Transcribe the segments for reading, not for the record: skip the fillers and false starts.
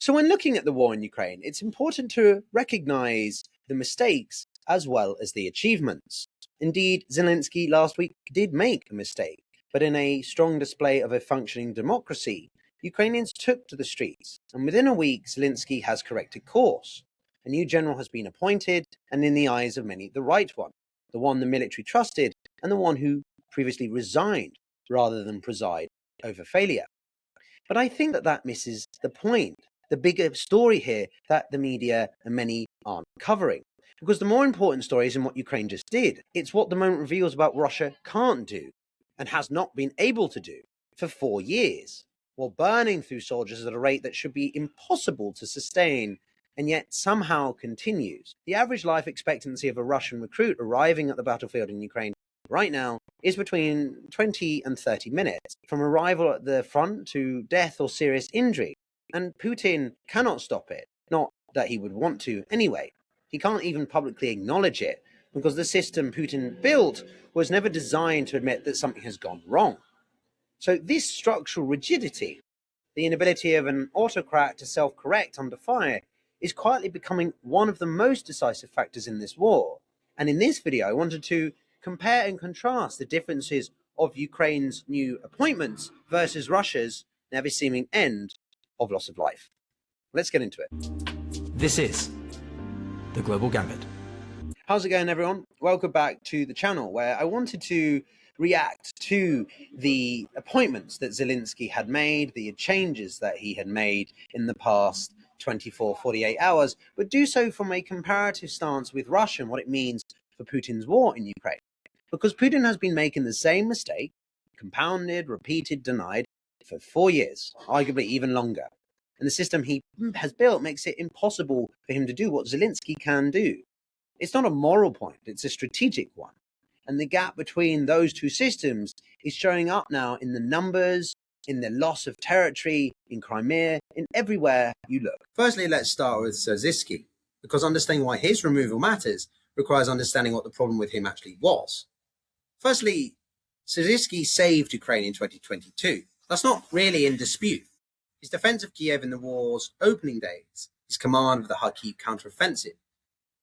So when looking at the war in Ukraine, it's important to recognize the mistakes as well as the achievements. Indeed, Zelensky last week did make a mistake, but in a strong display of a functioning democracy, Ukrainians took to the streets, and within a week, Zelensky has corrected course. A new general has been appointed, and in the eyes of many, the right one, the one the military trusted, and the one who previously resigned rather than preside over failure. But I think that misses the point, the bigger story here that the media and many aren't covering. Because the more important story isn't what Ukraine just did, it's what the moment reveals about Russia can't do and has not been able to do for 4 years, while burning through soldiers at a rate that should be impossible to sustain and yet somehow continues. The average life expectancy of a Russian recruit arriving at the battlefield in Ukraine right now is between 20 and 30 minutes, from arrival at the front to death or serious injury. And Putin cannot stop it, not that he would want to anyway. He can't even publicly acknowledge it, because the system Putin built was never designed to admit that something has gone wrong. So this structural rigidity, the inability of an autocrat to self-correct under fire, is quietly becoming one of the most decisive factors in this war. And in this video, I wanted to compare and contrast the differences of Ukraine's new appointments versus Russia's never-seeming end of loss of life. Let's get into it. This is the Global Gambit. How's it going, everyone? Welcome back to the channel, where I wanted to react to the appointments that Zelensky had made, the changes that he had made in the past 24, 48 hours, but do so from a comparative stance with Russia and what it means for Putin's war in Ukraine. Because Putin has been making the same mistake, compounded, repeated, denied, for 4 years, arguably even longer. And the system he has built makes it impossible for him to do what Zelensky can do. It's not a moral point, it's a strategic one. And the gap between those two systems is showing up now in the numbers, in the loss of territory, in Crimea, in everywhere you look. Firstly, let's start with Zelensky, because understanding why his removal matters requires understanding what the problem with him actually was. Firstly, Zelensky saved Ukraine in 2022. That's not really in dispute. His defense of Kiev in the war's opening days, his command of the Kharkiv counteroffensive,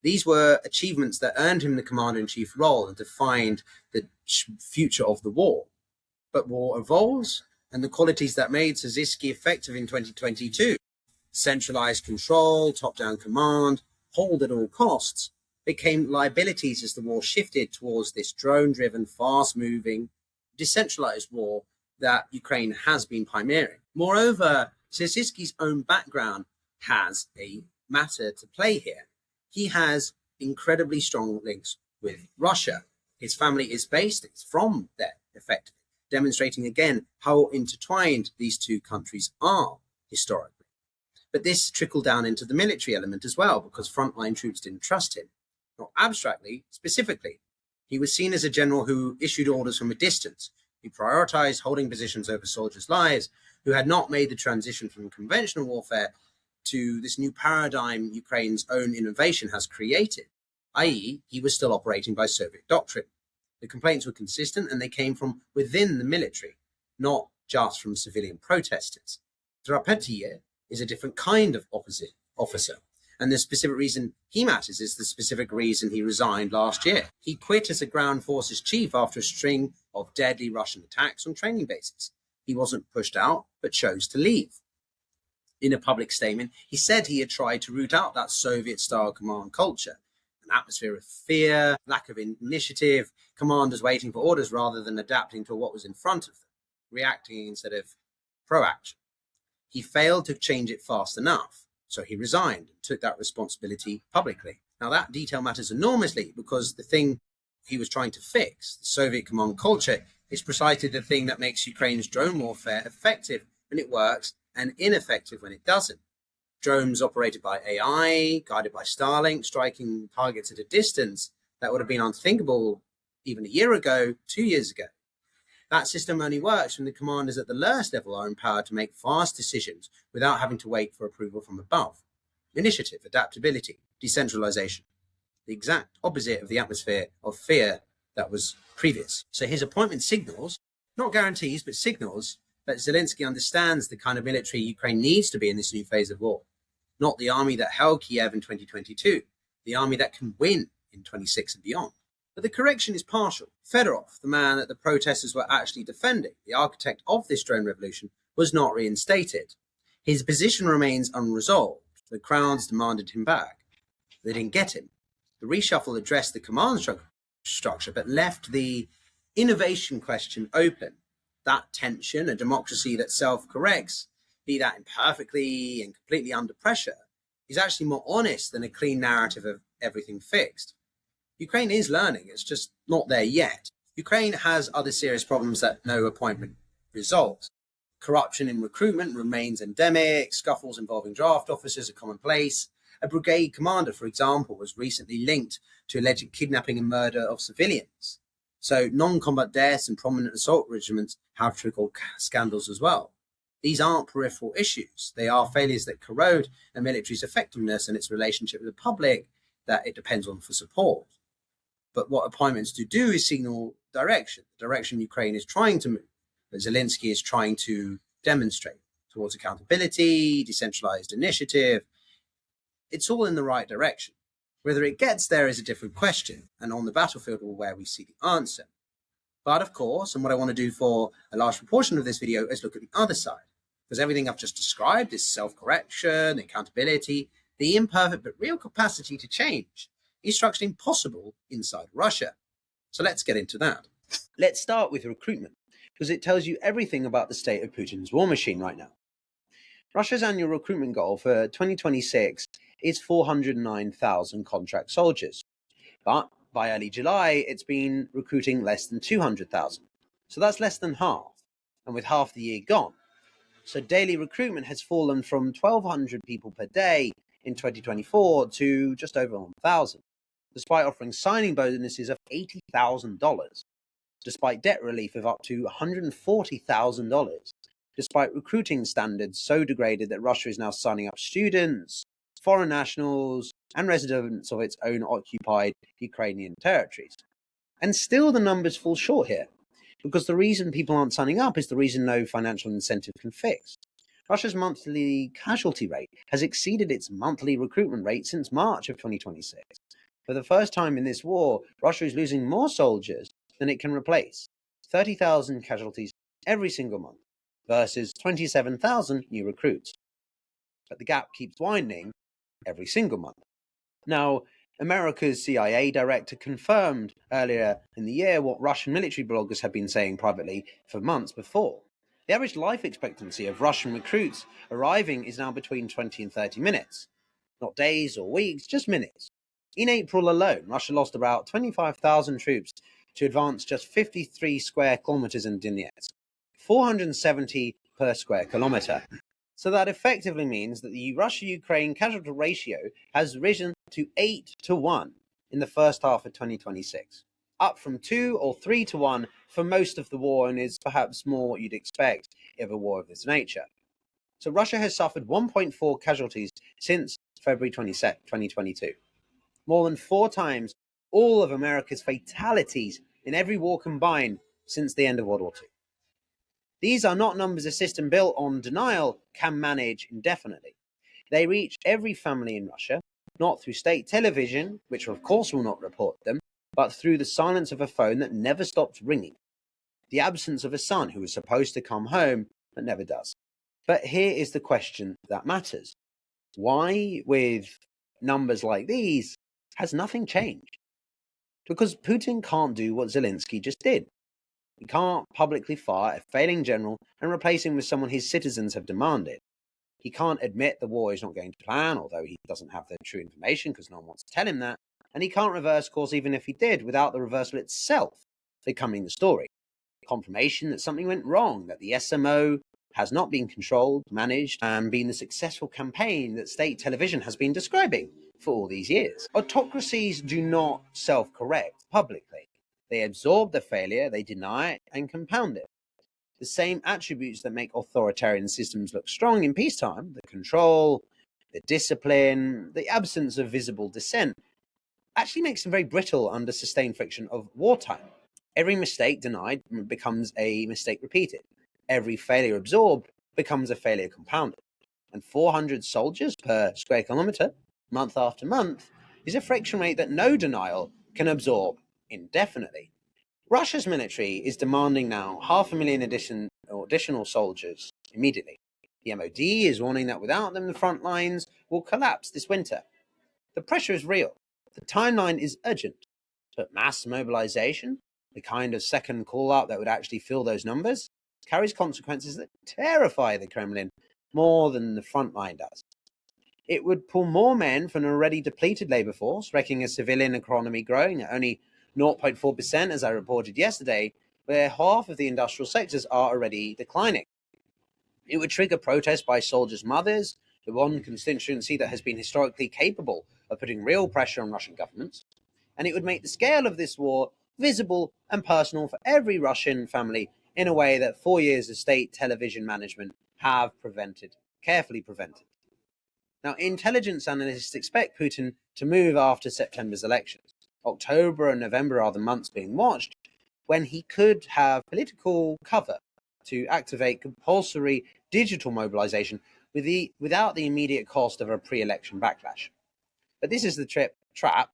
these were achievements that earned him the commander-in-chief role and defined the future of the war. But war evolves, and the qualities that made Zelensky effective in 2022, centralized control, top-down command, hold at all costs, became liabilities as the war shifted towards this drone-driven, fast-moving, decentralized war that Ukraine has been pioneering. Moreover, Zelensky's own background has a matter to play here. He has incredibly strong links with Russia. His family is based from there, effectively, demonstrating again how intertwined these two countries are historically. But this trickled down into the military element as well, because frontline troops didn't trust him. Not abstractly, specifically. He was seen as a general who issued orders from a distance, who prioritized holding positions over soldiers' lives, who had not made the transition from conventional warfare to this new paradigm Ukraine's own innovation has created, i.e., he was still operating by Soviet doctrine. The complaints were consistent, and they came from within the military, not just from civilian protesters. Adaptability is a different kind of officer, and the specific reason he matters is the specific reason he resigned last year. He quit as a ground forces chief after a string of deadly Russian attacks on training bases. He wasn't pushed out, but chose to leave. In a public statement, he said he had tried to root out that Soviet-style command culture, an atmosphere of fear, lack of initiative, commanders waiting for orders rather than adapting to what was in front of them, reacting instead of proaction. He failed to change it fast enough, so he resigned and took that responsibility publicly. Now, that detail matters enormously, because the thing he was trying to fix, the Soviet command culture, is precisely the thing that makes Ukraine's drone warfare effective when it works and ineffective when it doesn't. Drones operated by AI, guided by Starlink, striking targets at a distance that would have been unthinkable even a year ago, 2 years ago. That system only works when the commanders at the lowest level are empowered to make fast decisions without having to wait for approval from above. Initiative, adaptability, decentralization. The exact opposite of the atmosphere of fear that was previous. So his appointment signals, not guarantees, but signals But Zelensky understands the kind of military Ukraine needs to be in this new phase of war. Not the army that held Kiev in 2022, the army that can win in 26 and beyond. But the correction is partial. Fedorov, the man that the protesters were actually defending, the architect of this drone revolution, was not reinstated. His position remains unresolved. The crowds demanded him back. They didn't get him. The reshuffle addressed the command structure, but left the innovation question open. That tension, a democracy that self-corrects, be that imperfectly and completely under pressure, is actually more honest than a clean narrative of everything fixed. Ukraine is learning, it's just not there yet. Ukraine has other serious problems that no appointment resolves. Corruption in recruitment remains endemic, scuffles involving draft officers are commonplace. A brigade commander, for example, was recently linked to alleged kidnapping and murder of civilians. So non-combat deaths and prominent assault regiments have triggered scandals as well. These aren't peripheral issues. They are failures that corrode a military's effectiveness and its relationship with the public that it depends on for support. But what appointments do is signal direction, the direction Ukraine is trying to move, that Zelensky is trying to demonstrate towards accountability, decentralized initiative. It's all in the right direction. Whether it gets there is a different question, and on the battlefield or where we see the answer. But of course, and what I want to do for a large proportion of this video is look at the other side, because everything I've just described is self-correction, accountability, the imperfect but real capacity to change is structurally impossible inside Russia. So let's get into that. Let's start with recruitment, because it tells you everything about the state of Putin's war machine right now. Russia's annual recruitment goal for 2026 is 409,000 contract soldiers. But by early July, it's been recruiting less than 200,000. So that's less than half, and with half the year gone. So daily recruitment has fallen from 1,200 people per day in 2024 to just over 1,000, despite offering signing bonuses of $80,000, despite debt relief of up to $140,000, despite recruiting standards so degraded that Russia is now signing up students, foreign nationals, and residents of its own occupied Ukrainian territories. And still the numbers fall short here, because the reason people aren't signing up is the reason no financial incentive can fix. Russia's monthly casualty rate has exceeded its monthly recruitment rate since March of 2026. For the first time in this war, Russia is losing more soldiers than it can replace. 30,000 casualties every single month versus 27,000 new recruits. But the gap keeps widening every single month. Now, America's CIA director confirmed earlier in the year what Russian military bloggers had been saying privately for months before. The average life expectancy of Russian recruits arriving is now between 20 and 30 minutes. Not days or weeks, just minutes. In April alone, Russia lost about 25,000 troops to advance just 53 square kilometers in Donetsk, 470 per square kilometer. So that effectively means that the Russia-Ukraine casualty ratio has risen to 8-1 in the first half of 2026, up from 2 or 3-1 for most of the war, and is perhaps more what you'd expect of a war of this nature. So Russia has suffered 1.4 casualties since February 22, 2022, more than 4 times all of America's fatalities in every war combined since the end of World War II. These are not numbers a system built on denial can manage indefinitely. They reach every family in Russia, not through state television, which of course will not report them, but through the silence of a phone that never stops ringing, the absence of a son who was supposed to come home but never does. But here is the question that matters. Why, with numbers like these, has nothing changed? Because Putin can't do what Zelensky just did. He can't publicly fire a failing general and replace him with someone his citizens have demanded. He can't admit the war is not going to plan, although he doesn't have the true information because no one wants to tell him that. And he can't reverse course even if he did, without the reversal itself becoming the story. Confirmation that something went wrong, that the SMO has not been controlled, managed, and been the successful campaign that state television has been describing for all these years. Autocracies do not self-correct publicly. They absorb the failure, they deny it, and compound it. The same attributes that make authoritarian systems look strong in peacetime, the control, the discipline, the absence of visible dissent, actually makes them very brittle under sustained friction of wartime. Every mistake denied becomes a mistake repeated. Every failure absorbed becomes a failure compounded. And 400 soldiers per square kilometer, month after month, is a friction rate that no denial can absorb indefinitely. Russia's military is demanding now 500,000 additional soldiers immediately. The MOD is warning that without them, the front lines will collapse this winter. The pressure is real. The timeline is urgent. But mass mobilization, the kind of second call out that would actually fill those numbers, carries consequences that terrify the Kremlin more than the front line does. It would pull more men from an already depleted labor force, wrecking a civilian economy growing at only 0.4%, as I reported yesterday, where half of the industrial sectors are already declining. It would trigger protests by soldiers' mothers, the one constituency that has been historically capable of putting real pressure on Russian governments, and it would make the scale of this war visible and personal for every Russian family in a way that 4 years of state television management have carefully prevented. Now, intelligence analysts expect Putin to move after September's elections. October and November are the months being watched when he could have political cover to activate compulsory digital mobilization without the immediate cost of a pre-election backlash. But this is the trap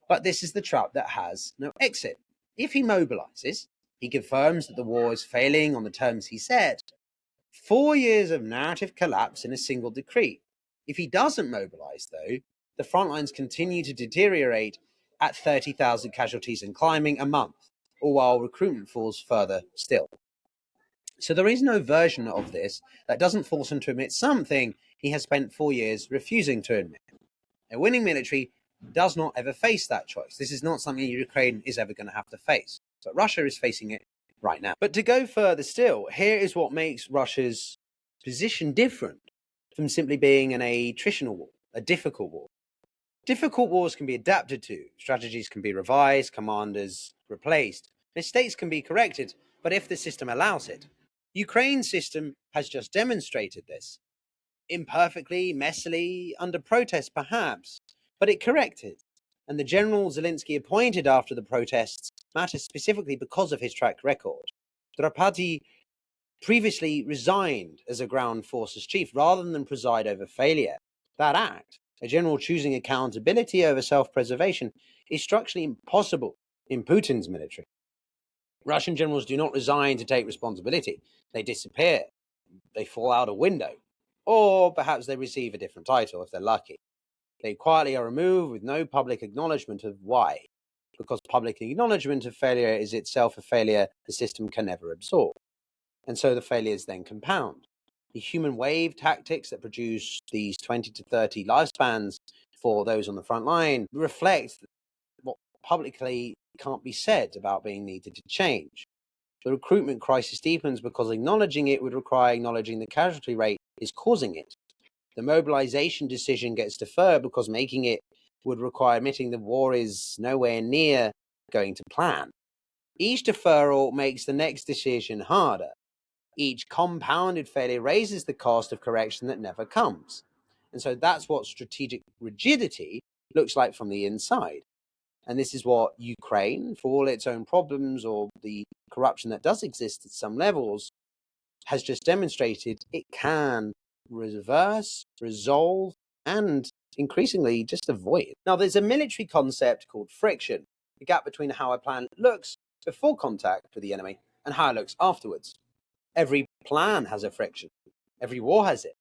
that has no exit. If he mobilizes, he confirms that the war is failing on the terms he set. 4 years of narrative collapse in a single decree. If he doesn't mobilize, though, the front lines continue to deteriorate at 30,000 casualties and climbing a month, all while recruitment falls further still. So there is no version of this that doesn't force him to admit something he has spent 4 years refusing to admit. A winning military does not ever face that choice. This is not something Ukraine is ever going to have to face. But Russia is facing it right now. But to go further still, here is what makes Russia's position different from simply being an attritional war, a difficult war. Difficult wars can be adapted to, strategies can be revised, commanders replaced, mistakes can be corrected, but if the system allows it. Ukraine's system has just demonstrated this. Imperfectly, messily, under protest perhaps, but it corrected. And the general Zelensky appointed after the protests matters specifically because of his track record. Drapati previously resigned as a ground forces chief rather than preside over failure. That act, a general choosing accountability over self-preservation, is structurally impossible in Putin's military. Russian generals do not resign to take responsibility. They disappear. They fall out a window. Or perhaps they receive a different title if they're lucky. They quietly are removed with no public acknowledgement of why. Because public acknowledgement of failure is itself a failure the system can never absorb. And so the failures then compound. The human wave tactics that produce these 20 to 30 lifespans for those on the front line reflect what publicly can't be said about being needed to change. The recruitment crisis deepens because acknowledging it would require acknowledging the casualty rate is causing it. The mobilization decision gets deferred because making it would require admitting the war is nowhere near going to plan. Each deferral makes the next decision harder. Each compounded failure raises the cost of correction that never comes. And so that's what strategic rigidity looks like from the inside. And this is what Ukraine, for all its own problems or the corruption that does exist at some levels, has just demonstrated it can reverse, resolve, and increasingly just avoid. Now, there's a military concept called friction, the gap between how a plan looks before contact with the enemy and how it looks afterwards. Every plan has a friction. Every war has it.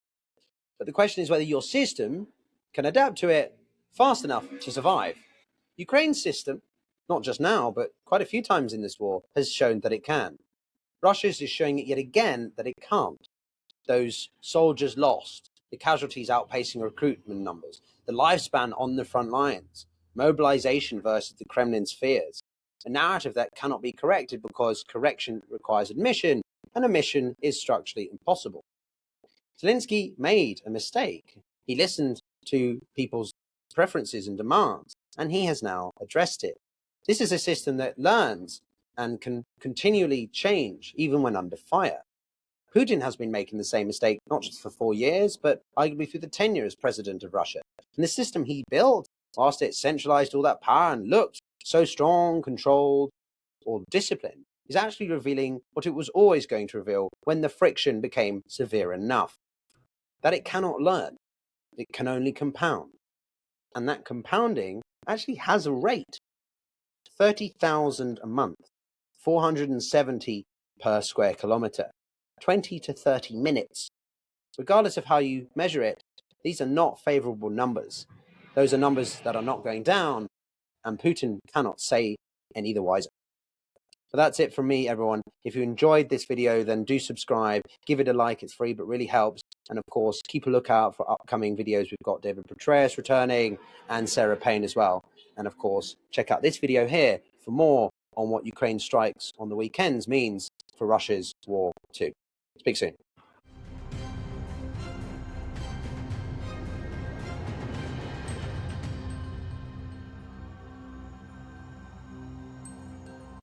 But the question is whether your system can adapt to it fast enough to survive. Ukraine's system, not just now, but quite a few times in this war, has shown that it can. Russia's is showing it yet again that it can't. Those soldiers lost, the casualties outpacing recruitment numbers, the lifespan on the front lines, mobilization versus the Kremlin's fears, a narrative that cannot be corrected because correction requires admission, and admission is structurally impossible. Zelensky made a mistake. He listened to people's preferences and demands, and he has now addressed it. This is a system that learns and can continually change even when under fire. Putin has been making the same mistake not just for 4 years, but arguably through the tenure as president of Russia. And the system he built, whilst it centralized all that power and looked so strong, controlled, or disciplined, is actually revealing what it was always going to reveal when the friction became severe enough, that it cannot learn, it can only compound. And that compounding actually has a rate, 30,000 a month, 470 per square kilometre, 20 to 30 minutes. Regardless of how you measure it, these are not favourable numbers. Those are numbers that are not going down, and Putin cannot say any otherwise. So that's it from me, everyone. If you enjoyed this video, then do subscribe, give it a like, it's free, but really helps. And of course, keep a lookout for upcoming videos. We've got David Petraeus returning and Sarah Payne as well. And of course, check out this video here for more on what Ukraine strikes on the weekends means for Russia's war too. Speak soon.